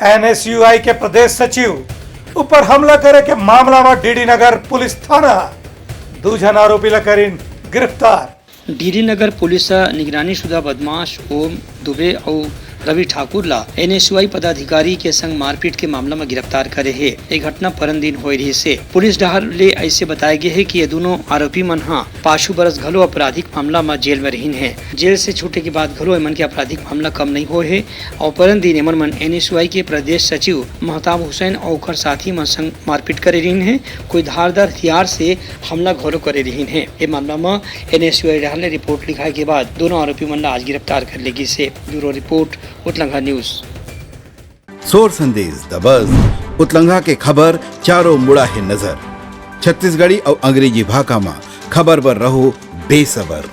NSUI के प्रदेश सचिव ऊपर हमला करे के मामला में डीडी नगर पुलिस थाना 2 जन आरोपी करीन गिरफ्तार। डीडी नगर पुलिस निगरानी शुदा बदमाश ओम दुबे और रवि ठाकुर ला एनएसयूआई पदाधिकारी के संग मारपीट के मामला में गिरफ्तार करे है। ये घटना परन दिन हो रही से पुलिस डहर ले ऐसे बताया गया है कि ये दोनों आरोपी मन पाछू बरस घलो आपराधिक मामला में जेल में रहीन है। जेल से छूटे के बाद घलो एमन के आपराधिक मामला कम नहीं हो है और परन दिन एमन मन एनएसयूआई के प्रदेश सचिव महताब हुसैन और साथी मन संग मारपीट करे रहीन है। कोई धारदार हथियार से हमला घोलो करे रहीन है। ये मामला में एनएसयूआई डहर ने रिपोर्ट लिखाए के बाद दोनों आरोपी मन आज गिरफ्तार कर लेगी से। ब्यूरो रिपोर्ट उतलंघा न्यूज। सोर संदेश द बज़ उतलंघा के खबर चारों मुड़ा है नजर। छत्तीसगढ़ी और अंग्रेजी भाषा में खबर पर रहो बेसबर।